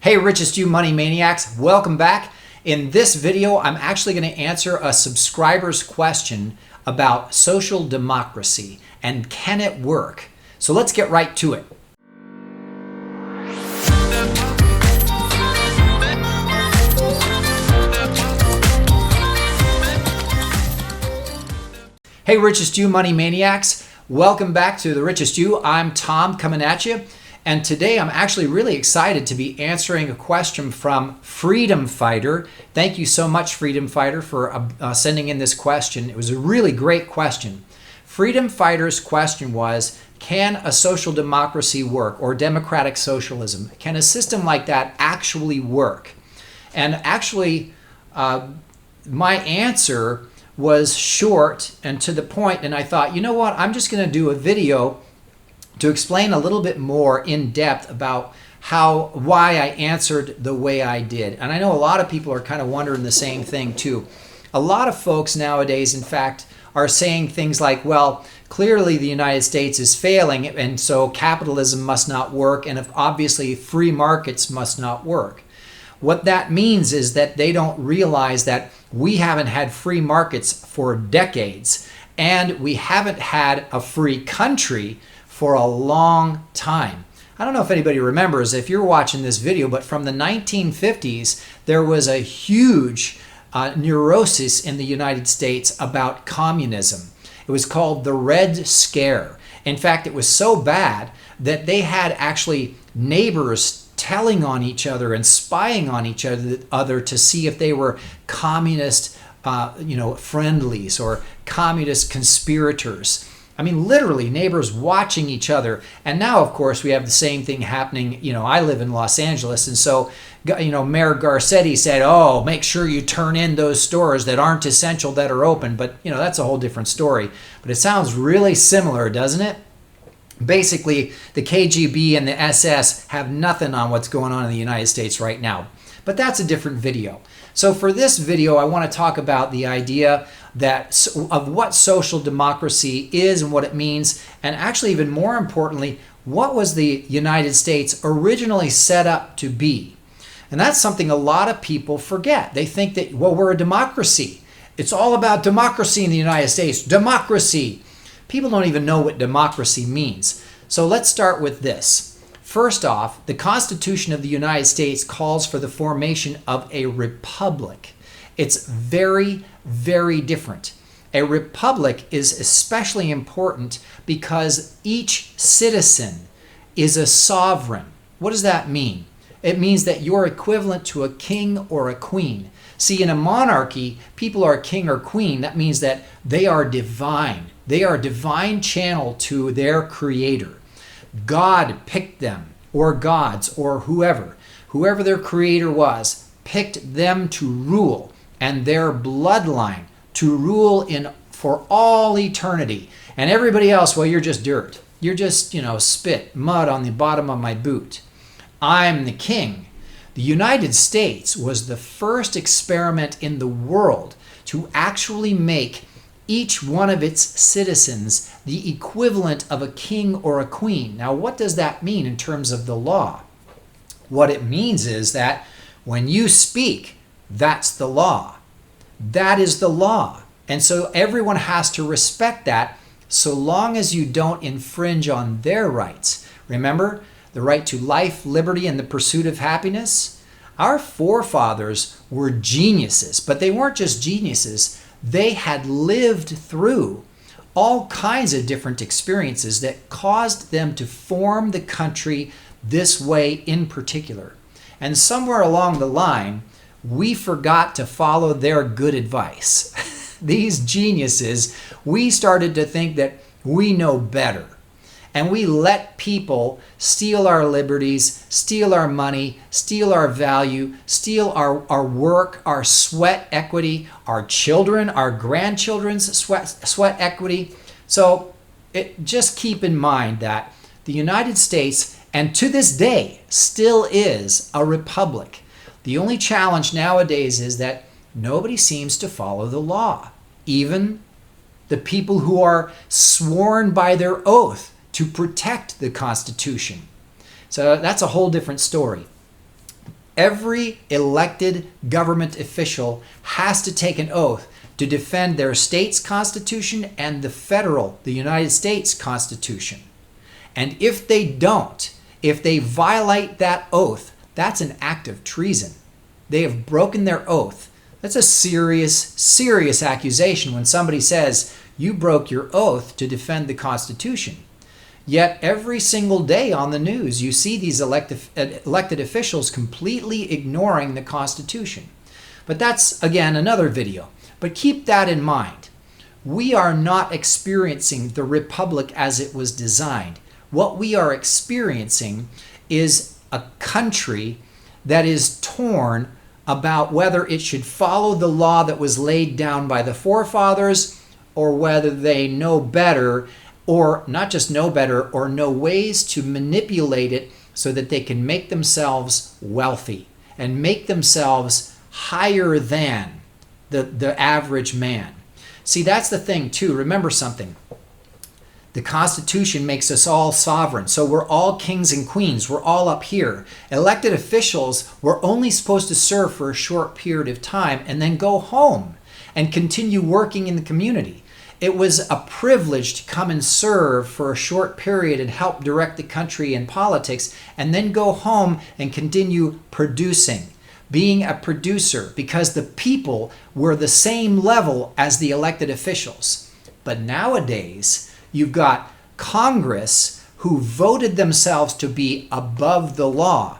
Hey, Richest you money maniacs, welcome back. In this video, I'm actually going to answer a subscriber's question about social democracy and can it work? So let's get right to it. Hey, Richest you money maniacs, welcome back to the Richest You. I'm Tom coming at you. And today I'm actually really excited to be answering a question from Freedom Fighter. Thank you so much, Freedom Fighter, for sending in this question. It was a really great question. Freedom Fighter's question was, can a social democracy work, or democratic socialism? Can a system like that actually work? And actually, my answer was short and to the point, and I thought, you know what, I'm just going to do a video to explain a little bit more in depth about why I answered the way I did. And I know a lot of people are kind of wondering the same thing too. A lot of folks nowadays, in fact, are saying things like, well, clearly the United States is failing, and so capitalism must not work, and obviously free markets must not work. What that means is that they don't realize that we haven't had free markets for decades, and we haven't had a free country for a long time. I don't know if anybody remembers, if you're watching this video, but from the 1950s, there was a huge neurosis in the United States about communism. It was called the Red Scare. In fact, it was so bad that they had actually neighbors telling on each other and spying on each other to see if they were communist friendlies or communist conspirators. I mean, literally neighbors watching each other. And now, of course, we have the same thing happening. I live in Los Angeles. And so, Mayor Garcetti said, oh, make sure you turn in those stores that aren't essential that are open. But, that's a whole different story. But it sounds really similar, doesn't it? Basically, the KGB and the SS have nothing on what's going on in the United States right now. But that's a different video. So for this video, I want to talk about the idea of what social democracy is and what it means, and actually even more importantly, what was the United States originally set up to be? And that's something a lot of people forget. They think that, well, we're a democracy. It's all about democracy in the United States. Democracy. People don't even know what democracy means. So let's start with this. First off, the Constitution of the United States calls for the formation of a republic. It's very, very different. A republic is especially important because each citizen is a sovereign. What does that mean? It means that you're equivalent to a king or a queen. See, in a monarchy, people are king or queen. That means that they are divine. They are a divine channel to their creator. God picked them, or gods, or whoever their creator was, picked them to rule, and their bloodline to rule for all eternity. And everybody else, well, you're just dirt. You're just, spit, mud on the bottom of my boot. I'm the king. The United States was the first experiment in the world to actually make each one of its citizens the equivalent of a king or a queen. Now, what does that mean in terms of the law? What it means is that when you speak, that's the law. That is the law. And so everyone has to respect that so long as you don't infringe on their rights. Remember, the right to life, liberty, and the pursuit of happiness? Our forefathers were geniuses, but they weren't just geniuses. They had lived through all kinds of different experiences that caused them to form the country this way in particular. And somewhere along the line, we forgot to follow their good advice. These geniuses, we started to think that we know better. And we let people steal our liberties, steal our money, steal our value, steal our work, our sweat equity, our children, our grandchildren's sweat equity. So just keep in mind that the United States, and to this day, still is a republic. The only challenge nowadays is that nobody seems to follow the law. Even the people who are sworn by their oath to protect the Constitution. So that's a whole different story. Every elected government official has to take an oath to defend their state's constitution and the United States Constitution. And if they don't, if they violate that oath, that's an act of treason. They have broken their oath. That's a serious, serious accusation when somebody says, you broke your oath to defend the Constitution. Yet every single day on the news, you see these elected officials completely ignoring the Constitution. But that's, again, another video. But keep that in mind. We are not experiencing the republic as it was designed. What we are experiencing is a country that is torn about whether it should follow the law that was laid down by the forefathers or whether they know better, or not just know better, or know ways to manipulate it so that they can make themselves wealthy and make themselves higher than the average man. See, that's the thing too. Remember something. The Constitution makes us all sovereign. So we're all kings and queens. We're all up here. Elected officials were only supposed to serve for a short period of time and then go home and continue working in the community. It was a privilege to come and serve for a short period and help direct the country in politics and then go home and continue producing, being a producer, because the people were the same level as the elected officials. But nowadays, you've got Congress who voted themselves to be above the law.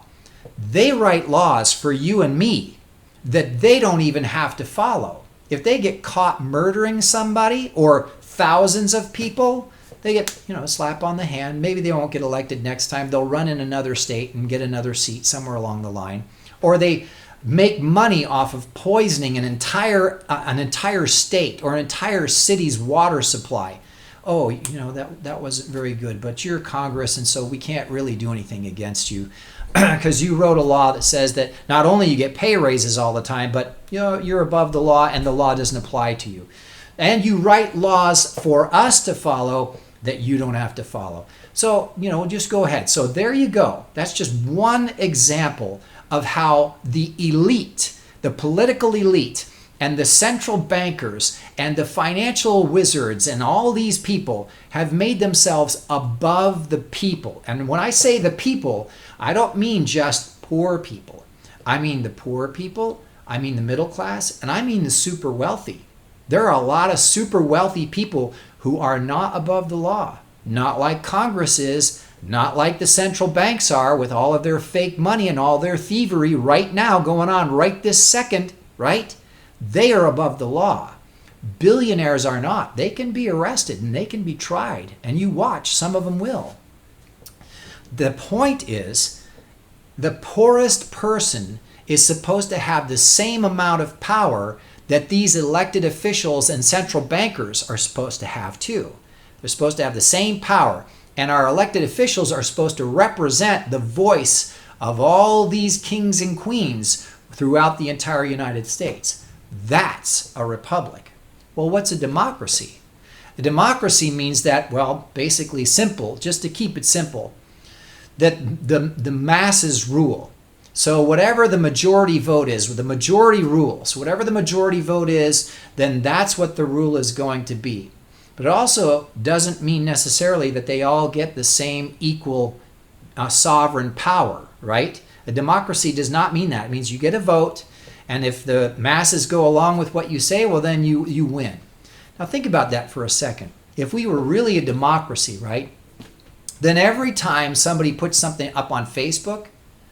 They write laws for you and me that they don't even have to follow. If they get caught murdering somebody or thousands of people, they get, a slap on the hand. Maybe they won't get elected next time. They'll run in another state and get another seat somewhere along the line. Or they make money off of poisoning an entire state or an entire city's water supply. Oh, that wasn't very good, but you're Congress, and so we can't really do anything against you because you wrote a law that says that not only you get pay raises all the time, but you're above the law and the law doesn't apply to you. And you write laws for us to follow that you don't have to follow. So, just go ahead. So there you go. That's just one example of how the elite, the political elite, and the central bankers and the financial wizards and all these people have made themselves above the people. And when I say the people, I don't mean just poor people. I mean the poor people, I mean the middle class, and I mean the super wealthy. There are a lot of super wealthy people who are not above the law. Not like Congress is, not like the central banks are with all of their fake money and all their thievery right now going on right this second, right? They are above the law. Billionaires are not. They can be arrested and they can be tried. And you watch, some of them will. The point is, the poorest person is supposed to have the same amount of power that these elected officials and central bankers are supposed to have too. They're supposed to have the same power. And our elected officials are supposed to represent the voice of all these kings and queens throughout the entire United States. That's a republic. Well, what's a democracy? A democracy means that, basically simple, just to keep it simple, that the masses rule. So whatever the majority vote is, the majority rules. Whatever the majority vote is, then that's what the rule is going to be. But it also doesn't mean necessarily that they all get the same equal sovereign power, right? A democracy does not mean that. It means you get a vote, and if the masses go along with what you say, well, then you win. Now think about that for a second. If we were really a democracy, right, then every time somebody puts something up on Facebook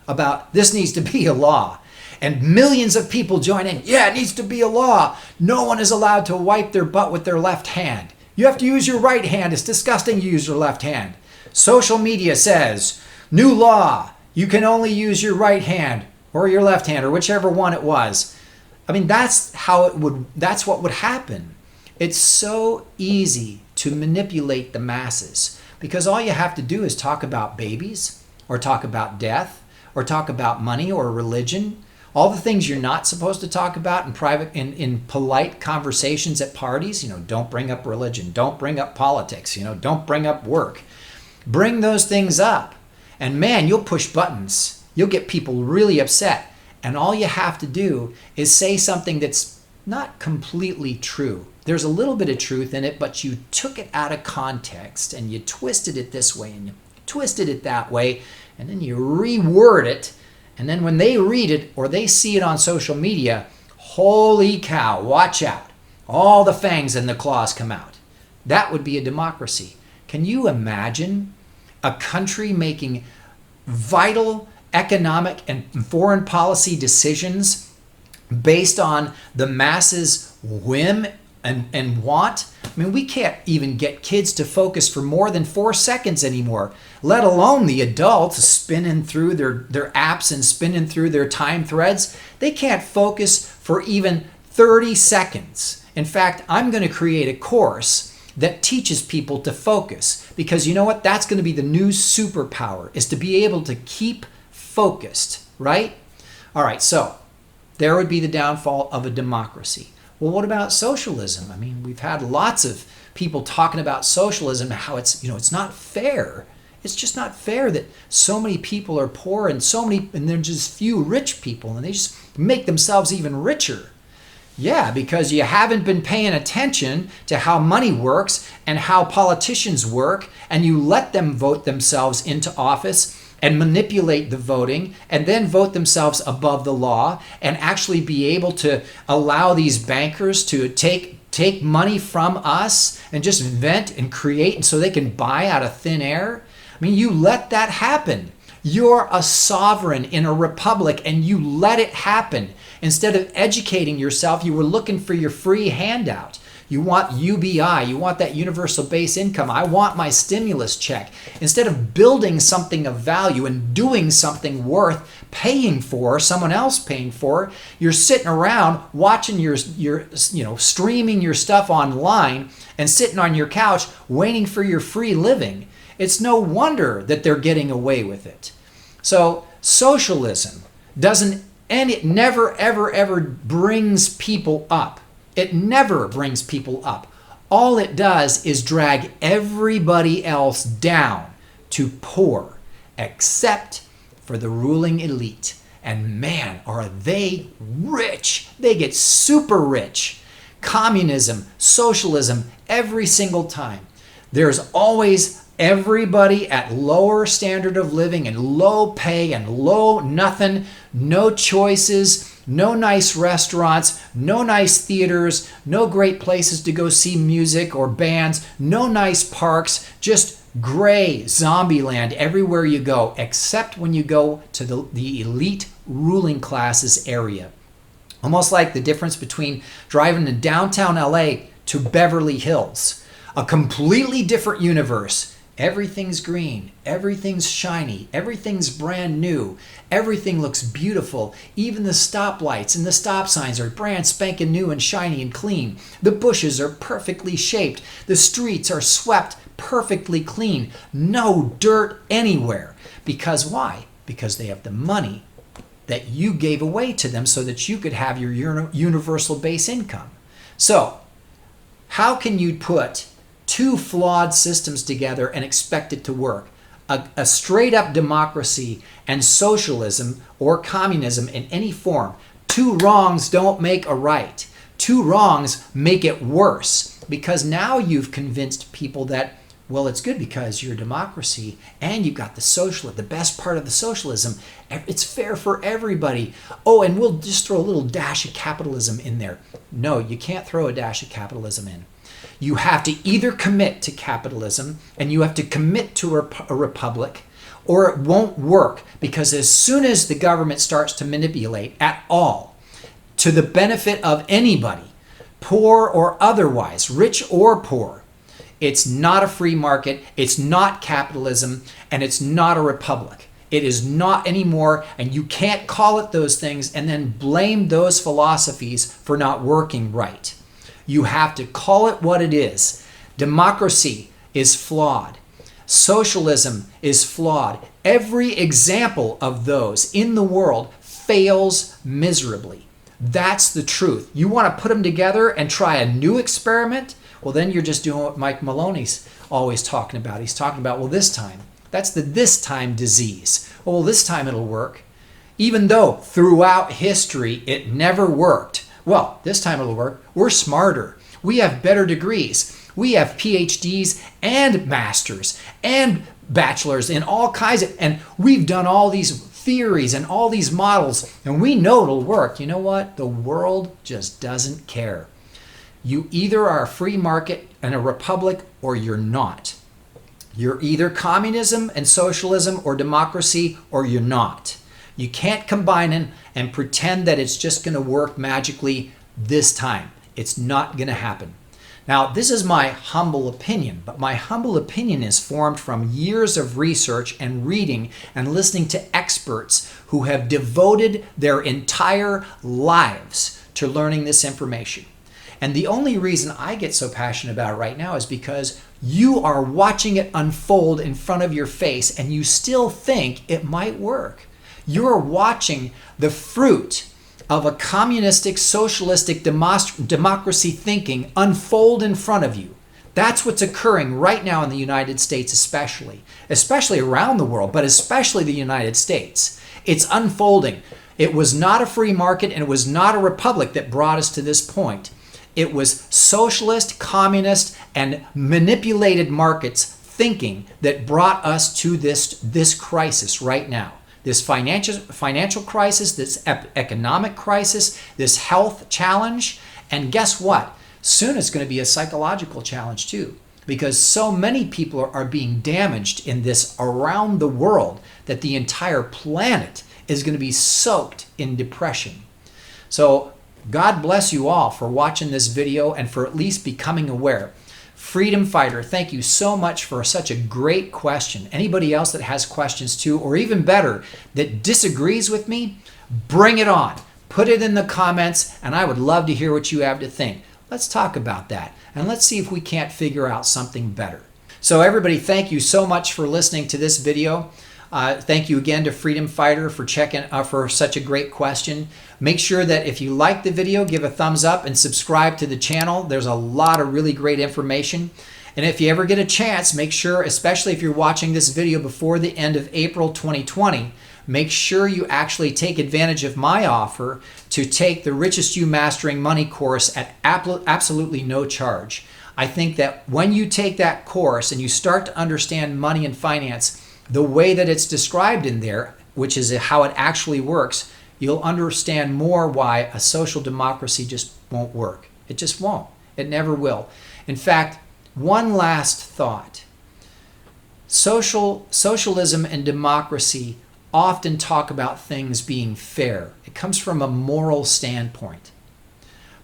about this needs to be a law, and millions of people join in, yeah, it needs to be a law. No one is allowed to wipe their butt with their left hand. You have to use your right hand. It's disgusting you use your left hand. Social media says, new law, you can only use your right hand or your left hand, or whichever one it was. I mean, that's what would happen. It's so easy to manipulate the masses because all you have to do is talk about babies or talk about death or talk about money or religion, all the things you're not supposed to talk about in private, in polite conversations at parties. Don't bring up religion, don't bring up politics, don't bring up work. Bring those things up. And man, you'll push buttons. you'll get people really upset. And all you have to do is say something that's not completely true. There's a little bit of truth in it, but you took it out of context and you twisted it this way and you twisted it that way, and then you reword it. And then when they read it or they see it on social media, holy cow, watch out. All the fangs and the claws come out. That would be a democracy. Can you imagine a country making vital economic and foreign policy decisions based on the masses' whim and want? I mean, we can't even get kids to focus for more than 4 seconds anymore, let alone the adults spinning through their apps and spinning through their time threads. They can't focus for even 30 seconds. In fact, I'm going to create a course that teaches people to focus, because you know what? That's going to be the new superpower, is to be able to keep focused, right? All right, so there would be the downfall of a democracy. Well, what about socialism? I mean, we've had lots of people talking about socialism, how it's not fair. It's just not fair that so many people are poor and there's just few rich people, and they just make themselves even richer. Yeah, because you haven't been paying attention to how money works and how politicians work, and you let them vote themselves into office and manipulate the voting and then vote themselves above the law and actually be able to allow these bankers to take money from us and just invent and create, and so they can buy out of thin air. I mean, you let that happen. You're a sovereign in a republic and you let it happen. Instead of educating yourself, you were looking for your free handout. You want UBI, you want that universal base income. I want my stimulus check. Instead of building something of value and doing something worth paying for, someone else paying for, you're sitting around watching your streaming your stuff online and sitting on your couch waiting for your free living. It's no wonder that they're getting away with it. So socialism it never, ever, ever brings people up. It never brings people up. All it does is drag everybody else down to poor, except for the ruling elite. And man, are they rich. They get super rich. Communism, socialism, every single time. There's always everybody at lower standard of living and low pay and low nothing, no choices, no nice restaurants, no nice theaters, no great places to go see music or bands, no nice parks, just gray zombie land everywhere you go, except when you go to the elite ruling classes area. Almost like the difference between driving to downtown LA to Beverly Hills. A completely different universe. Everything's green, everything's shiny, everything's brand new, everything looks beautiful. Even the stoplights and the stop signs are brand spanking new and shiny and clean. The bushes are perfectly shaped. The streets are swept perfectly clean. No dirt anywhere. Because why? Because they have the money that you gave away to them so that you could have your universal base income. So, how can you put two flawed systems together and expect it to work? A straight up democracy and socialism or communism in any form. Two wrongs don't make a right. Two wrongs make it worse, because now you've convinced people that, well, it's good because you're a democracy and you've got the best part of the socialism. It's fair for everybody. Oh, and we'll just throw a little dash of capitalism in there. No, you can't throw a dash of capitalism in. You have to either commit to capitalism and you have to commit to a republic, or it won't work, because as soon as the government starts to manipulate at all to the benefit of anybody, poor or otherwise, rich or poor, it's not a free market, it's not capitalism, and it's not a republic. It is not anymore, and you can't call it those things and then blame those philosophies for not working right. You have to call it what it is. Democracy is flawed. Socialism is flawed. Every example of those in the world fails miserably. That's the truth. You want to put them together and try a new experiment? Well, then you're just doing what Mike Maloney's always talking about. He's talking about, well, this time. That's the this time disease. Well, this time it'll work. even though throughout history it never worked. Well, this time it'll work. We're smarter. We have better degrees. We have PhDs and masters and bachelors in all kinds of, and we've done all these theories and all these models, and we know it'll work. You know what? The world just doesn't care. You either are a free market and a republic or you're not. You're either communism and socialism or democracy or you're not. You can't combine them and pretend that it's just going to work magically this time. It's not going to happen. Now, this is my humble opinion, but my humble opinion is formed from years of research and reading and listening to experts who have devoted their entire lives to learning this information. And the only reason I get so passionate about it right now is because you are watching it unfold in front of your face and you still think it might work. You're watching the fruit of a communistic, socialistic democracy thinking unfold in front of you. That's what's occurring right now in the United States, especially around the world, but especially the United States. It's unfolding. It was not a free market and it was not a republic that brought us to this point. It was socialist, communist, and manipulated markets thinking that brought us to this crisis right now. This financial crisis, this economic crisis, this health challenge, and guess what? Soon it's going to be a psychological challenge too, because so many people are being damaged in this around the world that the entire planet is going to be soaked in depression. So God bless you all for watching this video and for at least becoming aware. Freedom Fighter, thank you so much for such a great question. Anybody else that has questions too, or even better, that disagrees with me, bring it on. Put it in the comments, and I would love to hear what you have to think. Let's talk about that, and let's see if we can't figure out something better. So everybody, thank you so much for listening to this video. Thank you again to Freedom Fighter for checking for such a great question. Make sure that if you like the video, give a thumbs up and subscribe to the channel. There's a lot of really great information. And if you ever get a chance, make sure, especially if you're watching this video before the end of April 2020, make sure you actually take advantage of my offer to take the Richest You Mastering Money course at absolutely no charge. I think that when you take that course and you start to understand money and finance the way that it's described in there, which is how it actually works, you'll understand more why a social democracy just won't work. It just won't. It never will. In fact, one last thought. Socialism and democracy often talk about things being fair. It comes from a moral standpoint.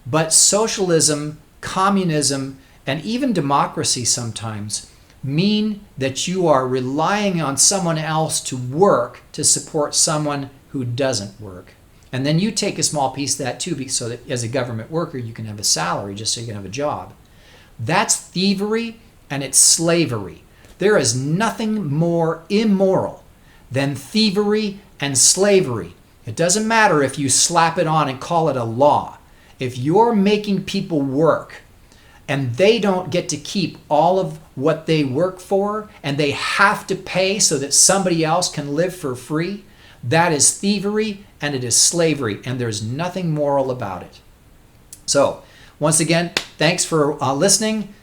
But socialism, communism, and even democracy sometimes mean that you are relying on someone else to work to support someone who doesn't work. And then you take a small piece of that too, so that as a government worker you can have a salary just so you can have a job. That's thievery and it's slavery. There is nothing more immoral than thievery and slavery. It doesn't matter if you slap it on and call it a law. If you're making people work and they don't get to keep all of what they work for and they have to pay so that somebody else can live for free, that is thievery and it is slavery, and there's nothing moral about it. So, once again, thanks for listening.